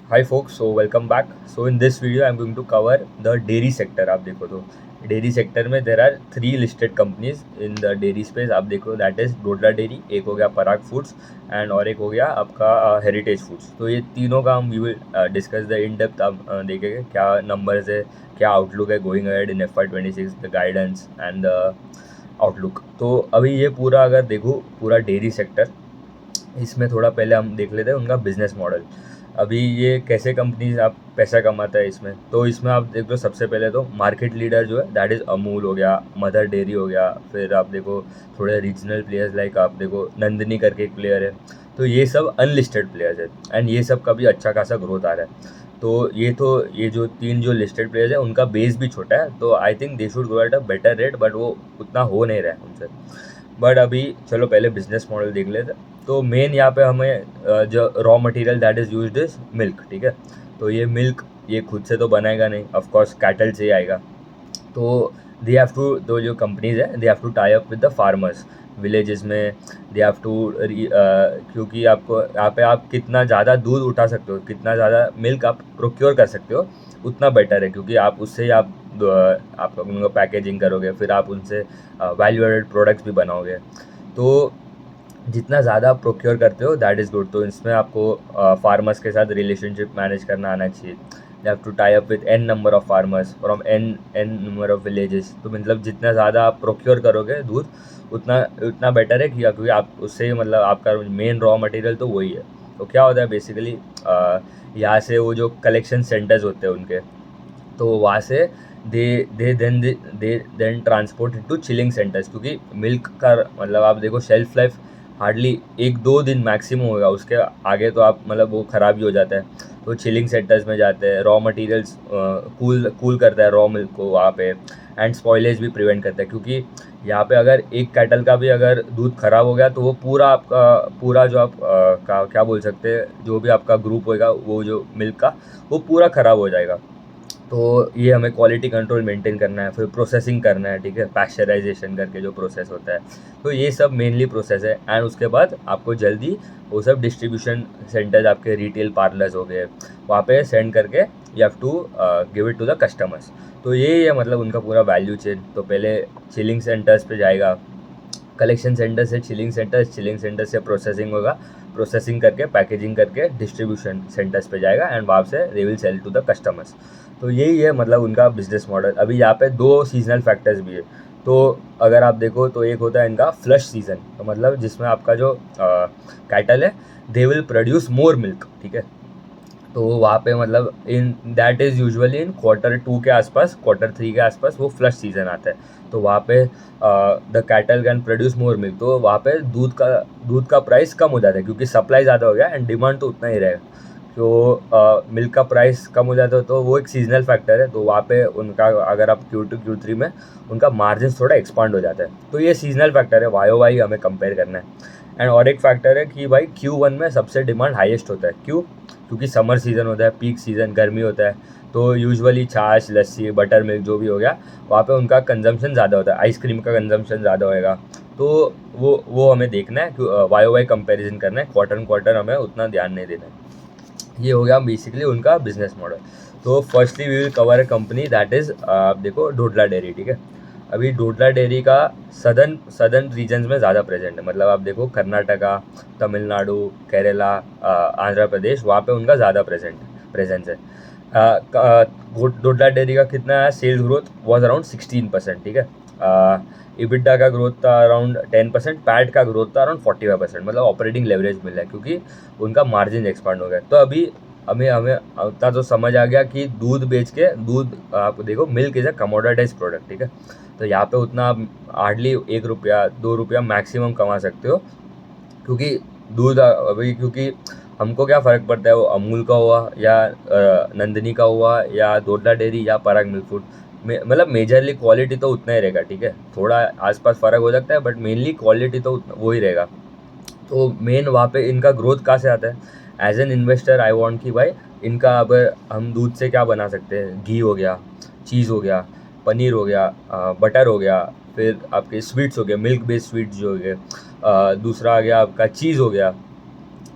Hi folks, so welcome back. So in this video I'm going to cover the dairy sector. आप देखो तो dairy sector में there are 3 listed companies in the dairy space. आप देखो that is Dodla dairy, एक हो गया पराग foods and और एक हो गया आपका हेरिटेज फूड्स. तो ये तीनों का हम we will discuss the in depth. आप देखेंगे क्या नंबर्स है, क्या आउटलुक है going ahead in FY26, the guidance and the outlook. तो अभी ये पूरा अगर देखो पूरा डेयरी सेक्टर, इसमें थोड़ा पहले हम देख लेते हैं उनका बिजनेस मॉडल. अभी ये कैसे कंपनीज आप पैसा कमाता है इसमें. तो इसमें आप देख लो सबसे पहले तो मार्केट लीडर जो है दैट इज़ अमूल हो गया, मदर डेयरी हो गया. फिर आप देखो थोड़े रीजनल प्लेयर्स लाइक आप देखो नंदिनी करके एक प्लेयर है. तो ये सब अनलिस्टेड प्लेयर्स है एंड ये सब का भी अच्छा खासा ग्रोथ आ रहा है. तो ये जो तीन जो लिस्टेड प्लेयर्स है उनका बेस भी छोटा है. तो I think they should grow at a better rate, but वो उतना हो नहीं रहा है उनसे. बट अभी चलो पहले बिजनेस मॉडल देख लेते हैं. तो मेन यहाँ पे हमें जो raw material that is used is milk. ठीक है, तो ये मिल्क ये खुद से तो बनाएगा नहीं, ऑफ कोर्स कैटल से ही आएगा. तो दे हैव टू, तो जो कंपनीज है they have to tie up with the farmers villages में. दे हैव टू, क्योंकि आपको यहाँ पे आप कितना ज़्यादा दूध उठा सकते हो, कितना ज़्यादा मिल्क आप प्रोक्योर कर सकते हो उतना बेटर है, क्योंकि आप उससे ही आप उनका पैकेजिंग करोगे, फिर आप उनसे वैल्यू एडेड प्रोडक्ट्स भी बनाओगे. तो जितना ज़्यादा आप प्रोक्योर करते हो दैट इज़ गुड. तो इसमें आपको फार्मर्स के साथ रिलेशनशिप मैनेज करना आना चाहिए. You have to tie up with N number of farmers from N N number of villages. तो मतलब जितना ज़्यादा आप प्रोक्योर करोगे दूध उतना उतना बेटर है, क्योंकि आप उससे मतलब आपका मेन रॉ मटेरियल तो वही है. तो क्या होता है बेसिकली, यहाँ से वो जो कलेक्शन सेंटर्स होते हैं उनके, तो वहाँ से they then transport to chilling centres. क्योंकि मिल्क का मतलब आप देखो शेल्फ लाइफ हार्डली 1-2 दिन मैक्सिमम होगा, उसके आगे तो आप मतलब वो ख़राब ही हो जाता है. तो चिलिंग सेंटर्स में जाते हैं, रॉ मटेरियल्स कूल कूल करता है रॉ मिल्क को वहाँ पे, एंड स्पॉइलेज भी प्रिवेंट करता है. क्योंकि यहाँ पे अगर एक कैटल का भी अगर दूध ख़राब हो गया तो वो पूरा आपका पूरा जो आप का क्या बोल सकते हैं, जो भी आपका ग्रुप होएगा वो जो मिल्क का, वो पूरा ख़राब हो जाएगा. तो ये हमें क्वालिटी कंट्रोल मेंटेन करना है, फिर प्रोसेसिंग करना है. ठीक है, पैस्चराइजेशन करके जो प्रोसेस होता है, तो ये सब मेनली प्रोसेस है. एंड उसके बाद आपको जल्दी वो सब डिस्ट्रीब्यूशन सेंटर्स, आपके रिटेल पार्लर्स हो गए, वहाँ पे सेंड करके you have to give it to the customers. तो ये है मतलब उनका पूरा वैल्यू चेन. तो पहले चिलिंग सेंटर्स पे जाएगा, कलेक्शन सेंटर से चिलिंग सेंटर, चिलिंग सेंटर से प्रोसेसिंग होगा, प्रोसेसिंग करके पैकेजिंग करके डिस्ट्रीब्यूशन सेंटर्स पे जाएगा एंड वहाँ से they will sell to the customers. तो यही है मतलब उनका बिजनेस मॉडल. अभी यहाँ पे 2 सीजनल फैक्टर्स भी है. तो अगर आप देखो तो एक होता है इनका फ्लश सीजन, तो मतलब जिसमें आपका जो कैटल है they will produce more milk. ठीक है, तो वहाँ पे मतलब in that is usually in Q2 के आसपास, Q3 के आसपास वो फ्लश सीजन आता है. तो वहाँ पे the cattle can produce more milk. तो वहाँ पे दूध का प्राइस कम हो जाता है, क्योंकि सप्लाई ज़्यादा हो गया एंड डिमांड तो उतना ही रहेगा. तो मिल्क का प्राइस कम हो जाता है, तो वो एक सीजनल फैक्टर है. तो वहाँ पे उनका अगर आप Q2 Q3 में उनका मार्जिन थोड़ा एक्सपांड हो जाता है. तो ये सीजनल फैक्टर है, YOY हमें कंपेयर करना है. एंड और एक फैक्टर है कि भाई Q1 में सबसे डिमांड हाईएस्ट होता है. क्यों? क्योंकि समर सीज़न होता है, पीक सीज़न गर्मी होता है. तो यूजुअली छाछ, लस्सी, बटर मिल्क जो भी हो गया, वहाँ पे उनका कंजम्पशन ज़्यादा होता है. आइसक्रीम का कंजम्पशन ज़्यादा होएगा. तो वो हमें देखना है, YOY कंपैरिजन करना है, क्वार्टर हमें उतना ध्यान नहीं देना है. ये हो गया बेसिकली उनका बिजनेस मॉडल. तो firstly we will cover a company that is, आप देखो डोडला डेयरी. ठीक है, अभी डोडला डेयरी का सदर्न रीजन्स में ज़्यादा प्रेजेंट है. मतलब आप देखो कर्नाटका, तमिलनाडु, केरला, आंध्र प्रदेश, वहाँ पे उनका ज़्यादा प्रेजेंस है. डोडला डेयरी का कितना है सेल्स ग्रोथ वॉज अराउंड 16%. ठीक है, EBITDA का ग्रोथ था अराउंड 10%, पैट का ग्रोथ था अराउंड 45%. मतलब ऑपरेटिंग लेवरेज मिला है, क्योंकि उनका मार्जिन एक्सपांड हो गया. तो अभी हमें हमें उतना तो समझ आ गया कि दूध बेच के, दूध आप देखो milk is a commoditise product. ठीक है, तो यहाँ पे उतना आप हार्डली ₹1 ₹2 मैक्सिमम कमा सकते हो. क्योंकि दूध अभी, क्योंकि हमको क्या फ़र्क पड़ता है वो अमूल का हुआ या नंदिनी का हुआ या डोडला डेयरी या पराग मिल्क फूड में, मतलब मेजरली क्वालिटी तो उतना ही रहेगा. ठीक है, थोड़ा आसपास फ़र्क हो सकता है, बट मेनली क्वालिटी तो वो ही रहेगा. तो मेन वहाँ पे इनका ग्रोथ कहाँ से आता है. As an investor I want कि भाई इनका अब हम दूध से क्या बना सकते हैं. घी हो गया, चीज़ हो गया, पनीर हो गया, बटर हो गया, फिर आपके स्वीट्स हो गए, मिल्क बेस्ड स्वीट्स जो हो गए, दूसरा आ गया आपका चीज़ हो गया,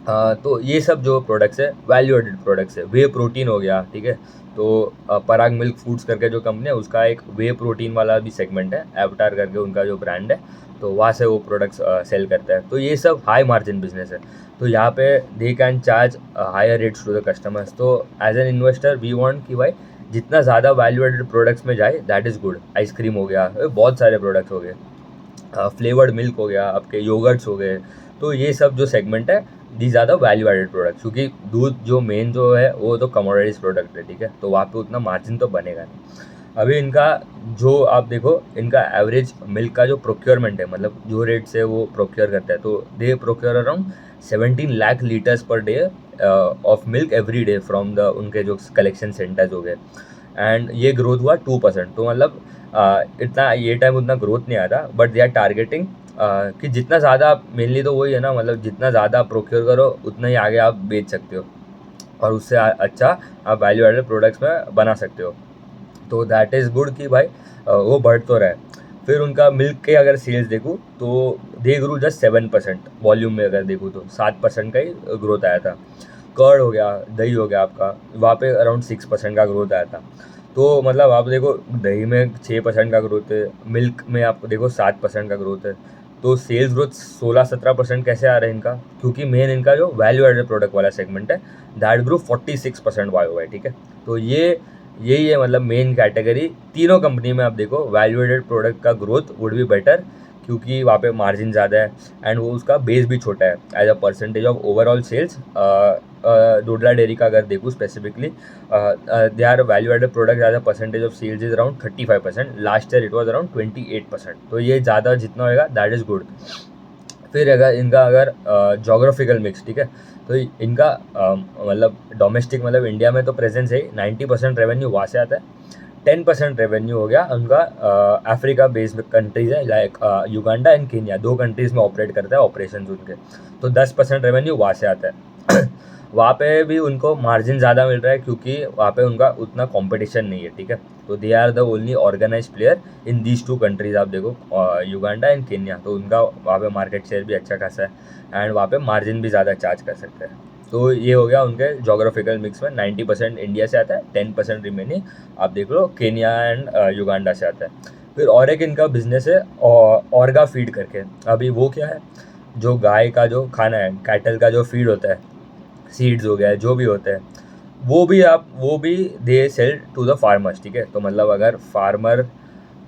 तो ये सब जो प्रोडक्ट्स है वैल्यू एडेड प्रोडक्ट्स है। वे प्रोटीन हो गया, ठीक है। तो पराग मिल्क फूड्स करके जो कंपनी है उसका एक वे प्रोटीन वाला भी सेगमेंट है, एवटार करके उनका जो ब्रांड है, तो वहाँ से वो प्रोडक्ट्स सेल करता है। तो ये सब हाई मार्जिन बिजनेस है, तो यहाँ पे they can charge higher rates to the customers. तो as an investor we want कि भाई जितना ज़्यादा वैल्यू एडेड प्रोडक्ट्स में जाए दैट इज़ गुड। आइसक्रीम हो गया, बहुत सारे प्रोडक्ट्स हो गए, फ्लेवर्ड मिल्क हो गया, आपके योगर्ट्स हो गए, तो ये सब जो सेगमेंट है these are the value added products. क्योंकि दूध जो मेन जो है वो तो कमोडिटीज प्रोडक्ट है, ठीक है, तो वहाँ पे उतना मार्जिन तो बनेगा नहीं। अभी इनका जो आप देखो, इनका एवरेज मिल्क का जो प्रोक्योरमेंट है, मतलब जो रेट से वो प्रोक्योर करते हैं, तो they procure around 17 lakh litres per day of milk every day from the उनके जो कलेक्शन सेंटर्स हो गए। एंड ये ग्रोथ हुआ 2%। तो मतलब इतना ये टाइम उतना ग्रोथ नहीं आता, बट दे आर टारगेटिंग कि जितना ज़्यादा, मेनली तो वही है ना, मतलब जितना ज़्यादा आप प्रोक्योर करो उतना ही आगे आप बेच सकते हो और उससे अच्छा आप वैल्यू एडेड प्रोडक्ट्स में बना सकते हो। तो दैट इज़ गुड कि भाई वो बढ़ तो रहा है। फिर उनका मिल्क के अगर सेल्स देखूँ तो दे ग्रो जस्ट 7%, वॉल्यूम में अगर देखूँ तो 7% का ही ग्रोथ आया था। कर्ड हो गया, दही हो गया आपका, वहाँ पे अराउंड 6% का ग्रोथ आया था। तो मतलब आप देखो दही में 6% का ग्रोथ है, मिल्क में आपको देखो 7% का ग्रोथ है। तो सेल्स ग्रोथ 16-17% कैसे आ रहा है इनका? क्योंकि मेन इनका जो वैल्यू एडेड प्रोडक्ट वाला सेगमेंट है दैट ग्रो 46% वाई, ठीक है। तो यही है मतलब मेन कैटेगरी। तीनों कंपनी में आप देखो वैल्यू एडेड प्रोडक्ट का ग्रोथ वुड बी बेटर, क्योंकि वहाँ पे मार्जिन ज़्यादा है एंड वो उसका बेस भी छोटा है as a percentage of overall sales. Dodla Dairy का अगर देखूँ specifically, they are value added product as a percentage of sales is around 35%। Last year it was around 28%। तो ये ज़्यादा जितना होगा दैट इज़ गुड। फिर अगर इनका अगर जोग्राफिकल मिक्स, ठीक है, तो इनका मतलब डोमेस्टिक मतलब इंडिया में तो प्रेजेंस है, 90% रेवेन्यू वहाँ से आता है। 10% रेवेन्यू हो गया उनका अफ्रीका बेस्ड कंट्रीज है, like Uganda and Kenya, 2 countries में ऑपरेट करता है ऑपरेशन उनके। तो 10% रेवेन्यू वहाँ से आता है। वहाँ पे भी उनको मार्जिन ज़्यादा मिल रहा है क्योंकि वहाँ पे उनका उतना कंपटीशन नहीं है, ठीक है। तो they are the only organise player in these 2 countries. आप देखो युगांडा एंड केन्या, तो उनका वहाँ पे मार्केट शेयर भी अच्छा खासा है एंड वहाँ पे मार्जिन भी ज़्यादा चार्ज कर सकते हैं। तो ये हो गया उनके जोग्राफिकल मिक्स में 90% इंडिया से आता है, 10% रिमेनिंग आप देख लो केन्या एंड युगांडा से आता है। फिर और एक इनका बिजनेस है ऑर्गा फीड करके। अभी वो क्या है, जो गाय का जो खाना है, कैटल का जो फीड होता है, सीड्स हो गया, जो भी होता है, वो भी they sell to the farmers, ठीक है। तो मतलब अगर फार्मर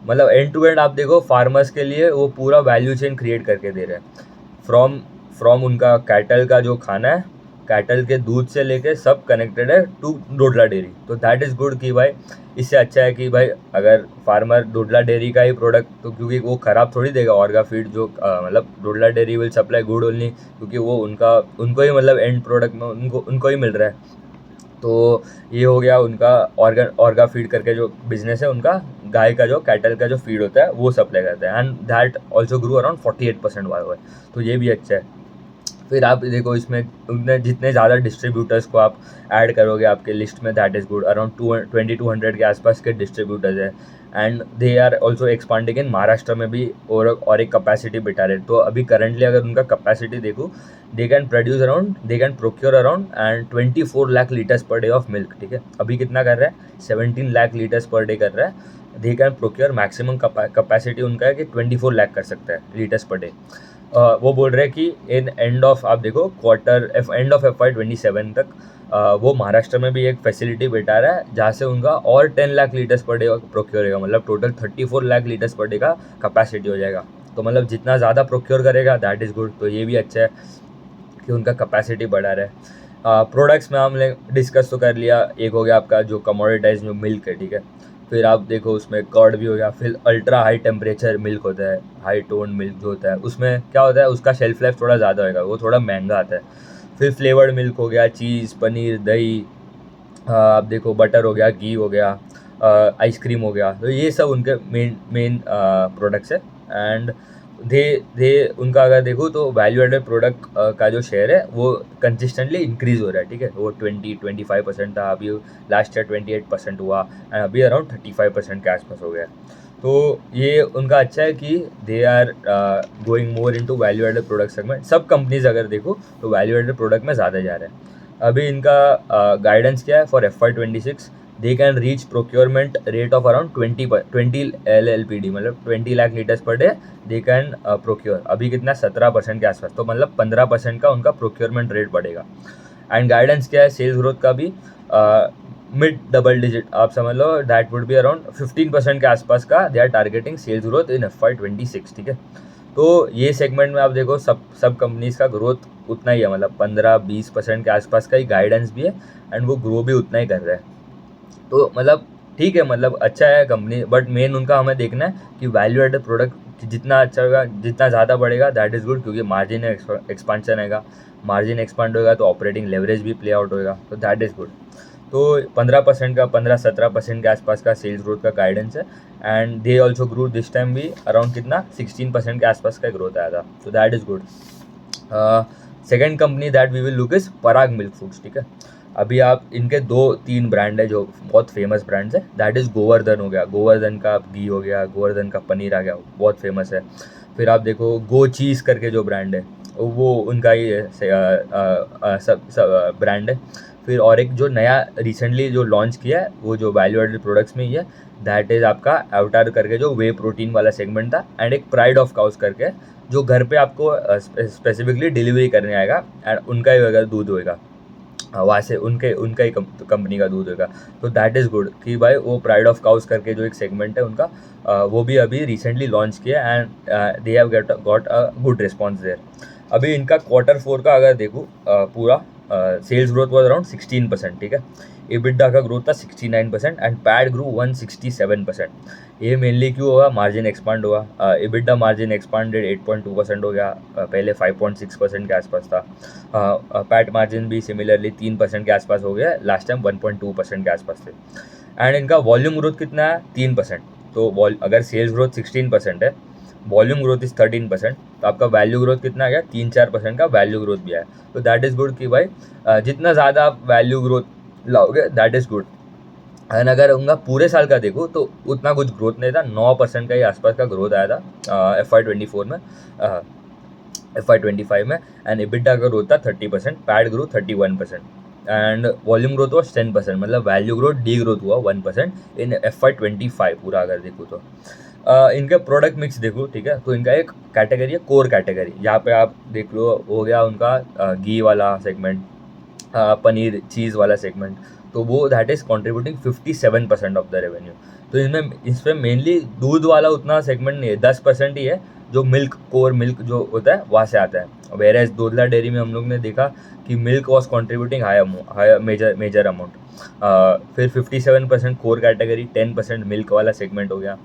मतलब एंड टू एंड आप देखो फार्मर्स के लिए वो पूरा वैल्यू चेन क्रिएट करके दे रहे हैं। फ्रॉम फ्रॉम उनका कैटल का जो खाना है, कैटल के दूध से लेके सब कनेक्टेड है टू डोडला डेयरी। तो दैट इज़ गुड कि भाई इससे अच्छा है कि भाई अगर फार्मर डोडला डेयरी का ही प्रोडक्ट, तो क्योंकि वो ख़राब थोड़ी देगा ऑर्गा फीड जो मतलब Dodla dairy will supply good only, क्योंकि वो उनको ही मतलब एंड प्रोडक्ट में उनको ही मिल रहा है। तो ये हो गया उनका ऑर्गा फीड करके जो बिजनेस है उनका, गाय का जो कैटल का जो फीड होता है वो सप्लाई करता है and that also grow around 48% Y. तो ये भी अच्छा है। फिर आप देखो इसमें उतने जितने ज़्यादा डिस्ट्रीब्यूटर्स को आप ऐड करोगे आपके लिस्ट में दैट इज़ गुड। अराउंड 2200 के आसपास के डिस्ट्रीब्यूटर्स है and they are also expanding in Maharashtra में भी, और एक कैपेसिटी बिठा रहे। तो अभी करंटली अगर उनका कैपेसिटी देखूँ, they can procure around and 24 lakh litres per day of milk, ठीक है। अभी कितना कर रहा है, 17 लाख लीटर्स पर डे कर रहा है। They can procure maximum capacity उनका है कि 24 लाख कर सकता है लीटर्स पर डे। वो बोल रहे हैं कि इन एंड ऑफ आप देखो एंड ऑफ FY27 तक वो महाराष्ट्र में भी एक फैसिलिटी बैठा रहा है जहाँ से उनका और 10 lakh litres per day procure होगा, मतलब total 34 lakh litres per day का कैपेसिटी हो जाएगा। तो मतलब जितना ज़्यादा प्रोक्योर करेगा दैट इज़ गुड। तो ये भी अच्छा है कि उनका कैपेसिटी बढ़ा रहा है। प्रोडक्ट्स में हमने डिस्कस तो कर लिया, एक हो गया आपका जो कमोडिटाइज जो मिल्क है, ठीक है। फिर आप देखो उसमें कर्ड भी हो गया। फिर अल्ट्रा हाई टेम्परेचर मिल्क होता है, हाई टोन मिल्क जो होता है, उसमें क्या होता है उसका शेल्फ लाइफ थोड़ा ज़्यादा होगा, वो थोड़ा महंगा आता है। फिर फ्लेवर्ड मिल्क हो गया, चीज़, पनीर, दही, आप देखो बटर हो गया, घी हो गया, आइसक्रीम हो गया। तो ये सब उनके मेन प्रोडक्ट्स है एंड दे दे उनका अगर देखो तो वैल्यू एडेड प्रोडक्ट का जो शेयर है वो कंसिस्टेंटली इंक्रीज़ हो रहा है, ठीक है। वो 20-25% था, अभी लास्ट ईयर 28% हुआ एंड अभी अराउंड 35% के आसपास हो गया। तो ये उनका अच्छा है कि they are going more into value added product segment. सब कंपनीज अगर देखो तो वैल्यू एडेड प्रोडक्ट में ज़्यादा जा रहे हैं। अभी इनका गाइडेंस क्या है for FY26, they can reach procurement rate of around 20 LLPD, मतलब 20 lakh litres per day they can procure. अभी कितना 17% के आसपास, तो मतलब 15% का उनका प्रोक्योरमेंट रेट बढ़ेगा। एंड गाइडेंस क्या है सेल्स ग्रोथ का भी, मिड डबल डिजिट आप समझ लो, दैट वुड बी अराउंड 15% के आसपास का they are targeting sales growth in FY26। ठीक है, तो ये सेगमेंट में आप देखो सब कंपनीज का ग्रोथ उतना ही है, मतलब 15-20% के आसपास का ही गाइडेंस भी है, एंड वो ग्रो भी उतना ही कर रहे हैं। तो मतलब ठीक है, मतलब अच्छा है कंपनी, बट मेन उनका हमें देखना है कि वैल्यू एडेड प्रोडक्ट जितना अच्छा होगा, जितना ज़्यादा बढ़ेगा दैट इज़ गुड, क्योंकि मार्जिन एक्सपांशन आएगा, मार्जिन एक्सपांड होगा तो ऑपरेटिंग लेवरेज भी प्ले आउट होगा, तो दैट इज़ गुड। तो 15% का 15-17% के आसपास का सेल्स ग्रोथ का गाइडेंस है, and they also grow this time भी अराउंड कितना 16% के आसपास का ग्रोथ आया था, तो that is good. Second company that we will look is Parag Milk Foods. ठीक है, अभी आप इनके 2-3 ब्रांड है जो बहुत फेमस ब्रांड्स है, दैट इज़ गोवर्धन हो गया, गोवर्धन का घी हो गया, गोवर्धन का पनीर आ गया, बहुत फेमस है। फिर आप देखो गो चीज़ करके जो ब्रांड है वो उनका ही सब ब्रांड है। फिर और एक जो नया रिसेंटली जो लॉन्च किया है वो जो वैल्यू एडेड प्रोडक्ट्स में ही है, दैट इज़ आपका अवतार करके जो वे प्रोटीन वाला सेगमेंट था, एंड एक प्राइड ऑफ काउस करके जो घर पे आपको स्पेसिफिकली डिलीवरी करने आएगा, एंड उनका ही अगर दूध होएगा वहाँ से उनका ही कंपनी का दूध होगा, तो दैट इज़ गुड कि भाई वो प्राइड ऑफ काउस करके जो एक सेगमेंट है उनका, वो भी अभी रिसेंटली लॉन्च किया, and they have got a good response there. अभी इनका Q4 का अगर देखूँ पूरा सेल्स ग्रोथ वॉज अराउंड 16%। ठीक है, EBITDA का ग्रोथ था 69%, एंड पैट ग्रू 167%। ये मेनली क्यों हुआ, मार्जिन एक्सपांड हुआ, EBITDA मार्जिन एक्सपांडेड 8.2% हो गया, पहले 5.6% के आसपास था। पैट मार्जिन भी सिमिलरली 3% के आसपास हो गया, लास्ट टाइम 1.2% के आसपास थे। एंड इनका वॉल्यूम ग्रोथ कितना है 3%, तो अगर सेल्स ग्रोथ 16% है, वॉल्यूम ग्रोथ इज 13%, तो आपका वैल्यू ग्रोथ कितना आ गया 3-4% का वैल्यू ग्रोथ भी आया, तो दैट इज़ गुड कि भाई जितना ज़्यादा आप वैल्यू ग्रोथ लाओगे दैट इज़ गुड। एंड अगर उनका पूरे साल का देखो तो उतना कुछ ग्रोथ नहीं था, 9% का ही आसपास का ग्रोथ आया था FY24 में, FY25 में, एंड EBITDA का ग्रोथ था 30%, PAT grow 31%, and volume growth हुआ 10%, मतलब वैल्यू ग्रोथ डी ग्रोथ हुआ 1% इन FY25 पूरा अगर देखो तो। इनके प्रोडक्ट मिक्स देखो, ठीक है, तो इनका एक कैटेगरी है कोर कैटेगरी, यहाँ पे आप देख लो हो गया उनका घी वाला सेगमेंट, पनीर चीज़ वाला सेगमेंट, तो वो that is contributing 57% of the revenue. तो इसमें मेनली दूध वाला उतना सेगमेंट नहीं है, 10% ही है जो मिल्क, कोर मिल्क जो होता है वहाँ से आता है। वेर एज दोदला डेयरी में हम लोग ने देखा कि milk was contributing higher major amount. फिर 57% कोर कैटेगरी, 10% मिल्क वाला सेगमेंट हो गया।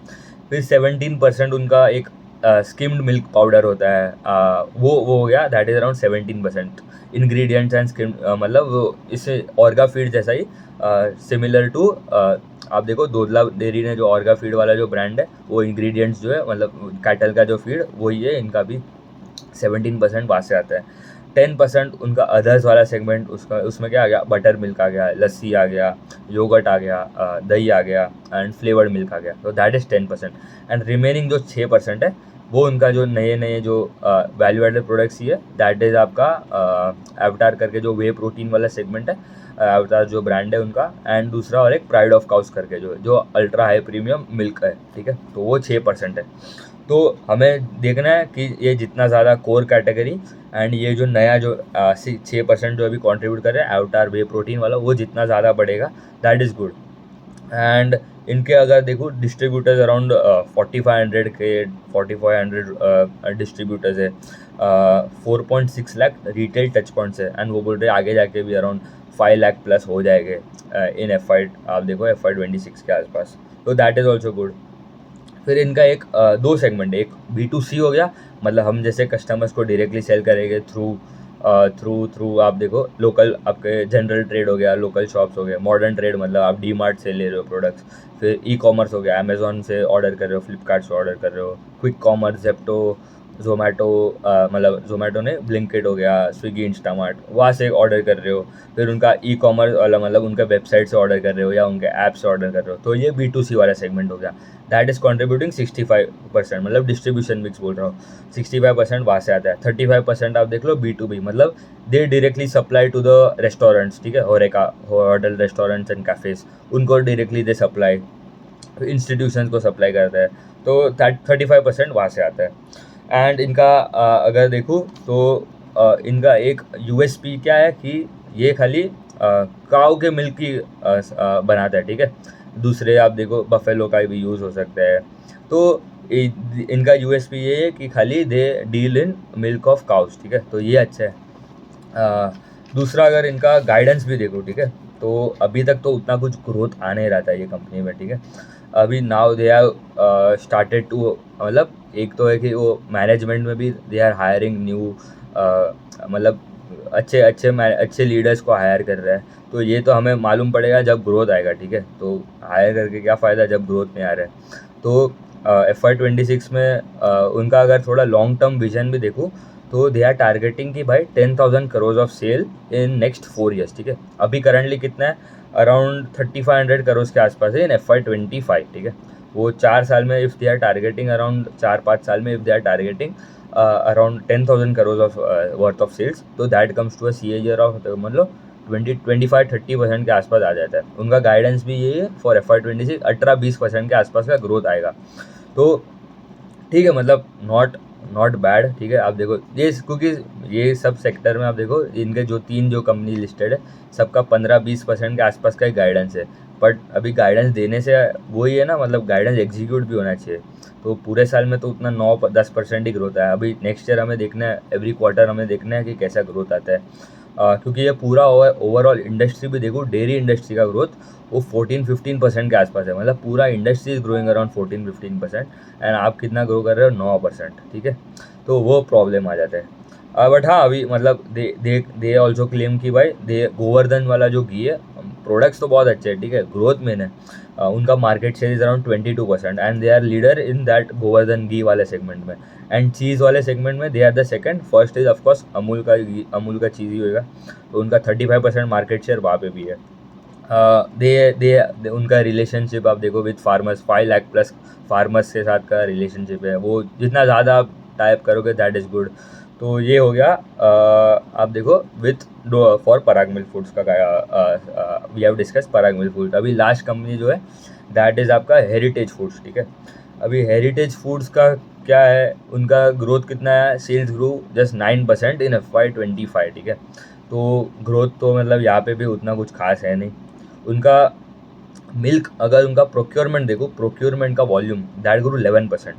फिर 17% उनका एक स्किम्ड मिल्क पाउडर होता है, वो हो गया, that is around 17%। Ingredients and skimmed, मतलब वो इससे ऑर्गा फीड जैसा ही सिमिलर टू, आप देखो दोदला डेयरी ने जो ऑर्गा फीड वाला जो ब्रांड है वो इंग्रेडिएंट्स जो है मतलब कैटल का जो फीड वही है, इनका भी 17% वहाँ से आता है। 10% उनका अदर्स वाला सेगमेंट, उसमें क्या आ गया, बटर मिल्क आ गया, लस्सी आ गया, योगर्ट आ गया, दही आ गया, एंड फ्लेवर्ड मिल्क आ गया, तो दैट इज़ 10%। एंड रिमेनिंग जो 6% है वो उनका जो नए जो वैल्यू एडेड प्रोडक्ट्स ही है, दैट इज़ आपका अवतार करके जो वे प्रोटीन वाला सेगमेंट है, अवतार जो ब्रांड है उनका, एंड दूसरा और एक प्राइड ऑफ काउस करके जो अल्ट्रा हाई प्रीमियम मिल्क है। ठीक है, तो वो 6% है। तो हमें देखना है कि ये जितना ज़्यादा कोर कैटेगरी, एंड ये जो नया जो 6% जो अभी कंट्रीब्यूट कर रहे हैं अवतार वे प्रोटीन वाला, वो जितना ज़्यादा बढ़ेगा दैट इज़ गुड। एंड इनके अगर देखो डिस्ट्रीब्यूटर्स अराउंड 4500 के 4500 डिस्ट्रीब्यूटर्स है, 4.6 लाख रिटेल टच पॉइंट्स है, एंड वो बोल रहे आगे जाके भी अराउंड 5 लाख प्लस हो जाएंगे इन आप देखो FY26 के आसपास, तो दैट इज़ ऑल्सो गुड। फिर इनका एक दो सेगमेंट है, एक B2C हो गया, मतलब हम जैसे कस्टमर्स को डायरेक्टली सेल करेंगे थ्रू आप देखो लोकल आपके जनरल ट्रेड हो गया, लोकल शॉप्स हो गए, मॉडर्न ट्रेड मतलब आप डी मार्ट से ले रहे हो प्रोडक्ट्स, फिर ई कॉमर्स हो गया, अमेजोन से ऑर्डर कर रहे हो, फ्लिपकार्ट से ऑर्डर कर रहे हो, क्विक कॉमर्स, जेप्टो, ज़ोमैटो, मतलब ज़ोमैटो ने ब्लिंकिट हो गया, स्विगी, इंस्टामार्ट, वहाँ से ऑर्डर कर रहे हो, फिर उनका ई कॉमर्स वाला मतलब उनके वेबसाइट से ऑर्डर कर रहे हो या उनके ऐप से ऑर्डर कर रहे हो, तो ये B2C वाला सेगमेंट हो गया। दैट इज़ कॉन्ट्रीब्यूटिंग 65%, मतलब डिस्ट्रीब्यूशन मिक्स बोल रहा हूँ, 65% वहाँ से आता है। 35% आप देख लो B2B, मतलब they directly supply to the restaurants, ठीक है, horeca hotel, restaurants and cafes, उनको डायरेक्टली दे सप्लाई, इंस्टीट्यूशन को सप्लाई करता है, तो 35% वहाँ से आता है। एंड इनका अगर देखूँ तो इनका एक यूएसपी क्या है कि ये खाली काऊ के मिल्क की बनाता है, ठीक है। दूसरे आप देखो बफेलो का भी यूज़ हो सकता है, तो इनका यूएसपी ये है कि खाली they deal in milk of cows, ठीक है, तो ये अच्छा है। दूसरा अगर इनका गाइडेंस भी देखो, ठीक है, तो अभी तक तो उतना कुछ ग्रोथ आ नहीं रहा था ये कंपनी में, ठीक है। अभी now they are started to, मतलब एक तो है कि वो मैनेजमेंट में भी दे आर हायरिंग न्यू, मतलब अच्छे लीडर्स को हायर कर रहा है, तो ये तो हमें मालूम पड़ेगा जब ग्रोथ आएगा, ठीक है। तो हायर करके क्या फ़ायदा जब ग्रोथ नहीं आ रहा है। तो FY26 में उनका अगर थोड़ा लॉन्ग टर्म विजन भी देखूँ तो दे आर टारगेटिंग कि भाई 10,000 crore of sale in next 4 years, ठीक है। अभी करंटली कितना है, अराउंड 3500 करोड़ के आसपास है इन FY25, ठीक है। वो 4 साल में if they are targeting around 4-5 साल में if they are targeting around 10,000 crore of worth of sales, तो that comes to a CAGR of मतलब 25-30% के आसपास आ जाता है। उनका गाइडेंस भी यही है फॉर FY26 18-20% के आसपास का ग्रोथ आएगा, तो ठीक है, मतलब नॉट नॉट बैड, ठीक है। आप देखो ये क्योंकि ये सब सेक्टर में आप देखो इनके जो कंपनी लिस्टेड है सबका 15-20% के आसपास का ही गाइडेंस है, बट अभी गाइडेंस देने से वही है ना, मतलब गाइडेंस एग्जीक्यूट भी होना चाहिए। तो पूरे साल में तो उतना 9-10% ही ग्रोथ है। अभी नेक्स्ट ईयर हमें देखना है, एवरी क्वार्टर हमें देखना है कि कैसा ग्रोथ आता है, क्योंकि ये पूरा ओवरऑल इंडस्ट्री भी देखो, डेयरी इंडस्ट्री का ग्रोथ वो 14-15% के आसपास है, मतलब पूरा industry is growing around 14-15%, and आप कितना ग्रो कर रहे हो, 9%, ठीक है। तो वो प्रॉब्लम आ जाता है। बट हाँ, अभी मतलब दे ऑल्सो क्लेम कि भाई दे गोवर्धन वाला जो घी है, प्रोडक्ट्स तो बहुत अच्छे हैं, ठीक है, ग्रोथ में है। उनका market share is around 22% and they are leader in that Govardhan ghee वाले सेगमेंट में। एंड चीज़ वाले सेगमेंट में they are the second, first is of course Amul का चीज़ ही होगा, तो उनका 35% मार्केट शेयर वहाँ पे भी है। दे उनका रिलेशनशिप आप देखो with farmers, 5 lakh plus farmers के साथ का रिलेशनशिप है, वो जितना ज़्यादा आप टाइप करोगे दैट इज़ गुड। तो ये हो गया, आप देखो with for Parag Milk Foods का we have discuss Parag Milk Foods. अभी लास्ट कंपनी जो है दैट इज़ आपका हेरिटेज फूड्स, ठीक है। अभी हेरिटेज फूड्स का क्या है, उनका ग्रोथ कितना है, सेल्स ग्रो जस्ट 9% इन FY25, ठीक है। तो ग्रोथ तो मतलब यहाँ पे भी उतना कुछ खास है नहीं। उनका मिल्क, अगर उनका प्रोक्योरमेंट देखो, प्रोक्योरमेंट का वॉल्यूम दैट ग्रो 11%,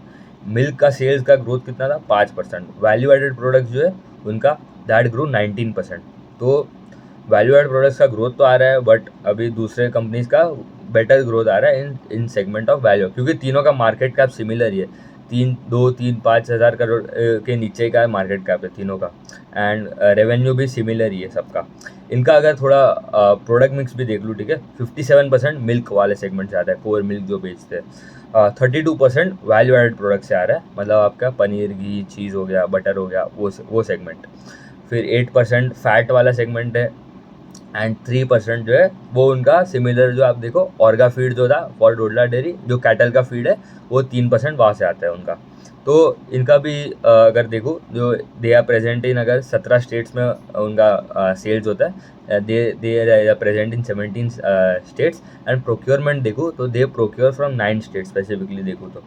मिल्क का सेल्स का ग्रोथ कितना था, 5%। वैल्यू एडेड प्रोडक्ट्स जो है उनका दैट ग्रो 19%। तो वैल्यू एडेड प्रोडक्ट्स का ग्रोथ तो आ रहा है, बट अभी दूसरे कंपनीज का बेटर ग्रोथ आ रहा है इन सेगमेंट ऑफ वैल्यू, क्योंकि तीनों का मार्केट कैप सिमिलर ही है, 3-5 हज़ार करोड़ के नीचे का मार्केट कैप है तीनों का, एंड रेवेन्यू भी सिमिलर ही है सबका। इनका अगर थोड़ा प्रोडक्ट मिक्स भी देख लूँ, ठीक है, 57% मिल्क वाले सेगमेंट से आता है, कोर मिल्क जो बेचते हैं। 32% वैल्यू एडेड प्रोडक्ट से आ रहा है, मतलब आपका पनीर, घी, चीज़ हो गया, बटर हो गया, वो सेगमेंट। फिर 8% फैट वाला सेगमेंट है, एंड 3% जो है वो उनका सिमिलर, जो आप देखो ऑर्गा फीड जो था फॉर डोडला डेयरी, जो कैटल का फीड है, वो 3% वहाँ से आता है उनका। तो इनका भी अगर देखो, जो दे आर प्रेजेंट इन, अगर 17 स्टेट्स में उनका सेल्स होता है, दे present in 17 states, and procurement देखो तो they procure from 9 states specifically देखो तो,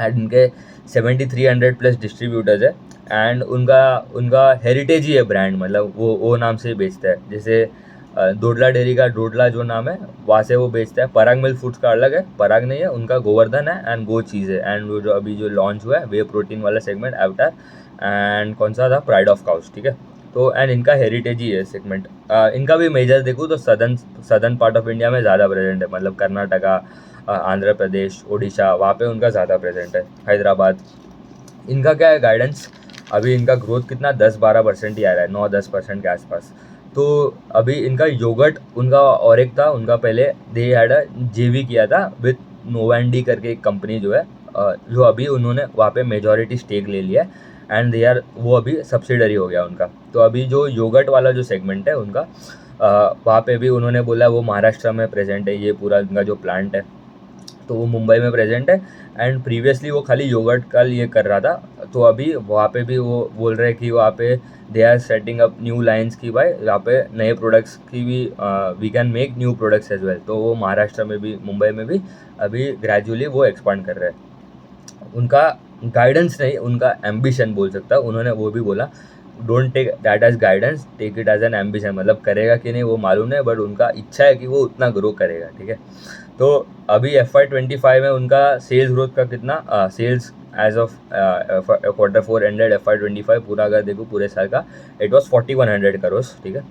एंड उनके 7300 प्लस डिस्ट्रीब्यूटर्स है, एंड उनका उनका हेरिटेज ही है ब्रांड, मतलब वो नाम से ही बेचता है। जैसे डोडला डेयरी का डोडला जो नाम है वहाँ से वो बेचता है। पराग मिल्क फूड्स का अलग है, पराग नहीं है, उनका गोवर्धन है एंड गो चीज़ है, एंड वो जो अभी जो लॉन्च हुआ है वे प्रोटीन वाला सेगमेंट एवटार, एंड कौन सा था, प्राइड ऑफ काउस, ठीक है। तो एंड इनका हेरिटेज ही है सेगमेंट। इनका भी मेजर देखूँ तो सदर्न पार्ट ऑफ इंडिया में ज़्यादा प्रेजेंट है, मतलब कर्नाटका, आंध्र प्रदेश, उड़ीसा, वहाँ पे उनका ज़्यादा प्रेजेंट है, हैदराबाद। इनका क्या है गाइडेंस, अभी इनका ग्रोथ कितना 10-12% ही आ रहा है, 9-10% के आसपास। तो अभी इनका योगर्ट, उनका और एक था उनका पहले, दे हैड अ JV किया था विथ नोवेंडी करके एक कंपनी जो है, जो अभी उन्होंने वहाँ पे मेजॉरिटी स्टेक ले लिया है एंड दे आर, वो अभी सब्सिडरी हो गया उनका। तो अभी जो योगर्ट वाला जो सेगमेंट है उनका, वहाँ पे भी उन्होंने बोला वो महाराष्ट्र में प्रेजेंट है, ये पूरा उनका जो प्लांट है तो वो मुंबई में प्रेजेंट है। एंड प्रीवियसली वो खाली योगर्ट का ये कर रहा था, तो अभी वहाँ पे भी वो बोल रहे हैं कि वहाँ पे they are setting up new lines की भाई, यहाँ पे नए प्रोडक्ट्स की भी we can make new products as well. तो वो महाराष्ट्र में भी मुंबई में भी अभी ग्रेजुअली वो एक्सपांड कर रहे हैं। उनका गाइडेंस नहीं, उनका एम्बिशन बोल सकता है, उन्होंने वो भी बोला don't take that as guidance, take it as an ambition. मतलब करेगा कि नहीं वो मालूम नहीं, बट उनका इच्छा है कि वो उतना ग्रो करेगा, ठीक है। तो अभी FY25 में उनका सेल्स ग्रोथ का कितना, sales as of Q4 ended FY25 पूरा अगर देखो पूरे साल का, इट वॉज 4100 करोड़, ठीक है।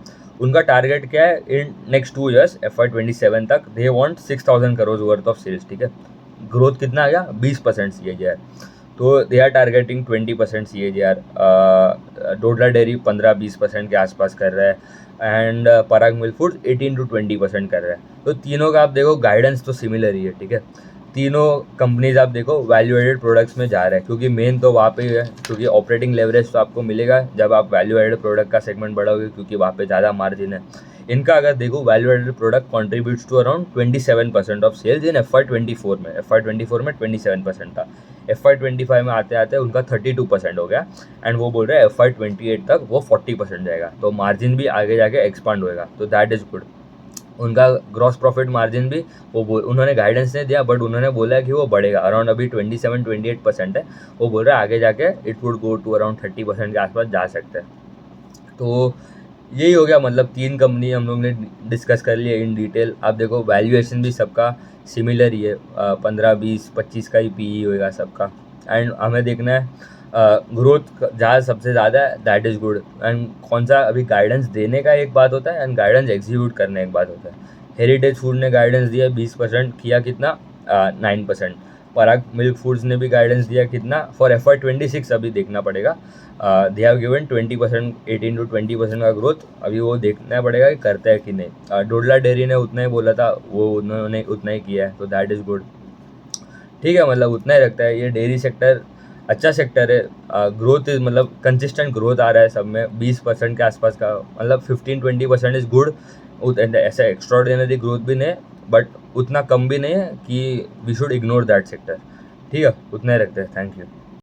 उनका टारगेट क्या है इन नेक्स्ट 2 years FY27 तक, they want 6000 crore worth of sales, ठीक है। ग्रोथ कितना आ गया, 20% CAGR। तो they are targeting 20% CAGR। Dodla Dairy 15-20% के आसपास कर रहा है and Parag Milk Food 18 to 20% कर रहा है। तो तीनों का आप देखो गाइडेंस तो सिमिलर ही है, ठीक है। तीनों कंपनीज आप देखो वैल्यू एडेड प्रोडक्ट्स में जा रहे हैं, क्योंकि मेन तो वहाँ पे ही है, क्योंकि ऑपरेटिंग लेवरेज तो आपको मिलेगा जब आप वैल्यू एडेड प्रोडक्ट का सेगमेंट बढ़ाओगे, क्योंकि वहाँ पे ज़्यादा मार्जिन है। इनका अगर देखो value added product contributes to around 27% of sales in FY24 में। FY24 में 27% था, FY25 में आते आते उनका 32% हो गया एंड वो बोल रहे हैं FY28 तक वो 40% जाएगा। तो मार्जिन भी आगे जाके एक्सपांड होएगा, तो दैट इज़ गुड। उनका ग्रॉस प्रॉफिट मार्जिन भी उन्होंने गाइडेंस नहीं दिया, बट उन्होंने बोला कि वो बढ़ेगा, अराउंड अभी 27-28% है। वो बोल रहे हैं आगे जाके it would go to around 30% के आसपास जा सकते हैं। तो यही हो गया, मतलब 3 कंपनी हम लोग ने डिस्कस कर लिया इन डिटेल। आप देखो वैल्यूएशन भी सबका सिमिलर ही है, 15-20-25 का ही PE होएगा सबका। एंड हमें देखना है ग्रोथ जहाँ सबसे ज़्यादा है, दैट इज़ गुड। एंड कौन सा अभी गाइडेंस देने का एक बात होता है एंड गाइडेंस एग्जीक्यूट करने एक बात होता है। हेरिटेज फूड ने गाइडेंस दिया 20%, किया कितना, 9%। पराग मिल्क फूड्स ने भी गाइडेंस दिया कितना फॉर FY26, अभी देखना पड़ेगा। दे हैव गिवन 20%, 18 to 20% का ग्रोथ, अभी वो देखना पड़ेगा कि करता है कि नहीं। डोडला डेयरी ने उतना ही बोला था, वो उन्होंने उतना ही किया है, तो दैट इज़ गुड, ठीक है। मतलब उतना ही रखता है। ये डेयरी सेक्टर अच्छा सेक्टर है, ग्रोथ इज मतलब कंसिस्टेंट ग्रोथ आ रहा है सब में, 20% के आसपास का, मतलब 15-20% इज़ गुड। ऐसा एक्स्ट्राऑर्डिनरी ग्रोथ भी नहीं है, बट उतना कम भी नहीं है कि we should ignore that sector, ठीक है। उतना ही रखते हैं, थैंक यू।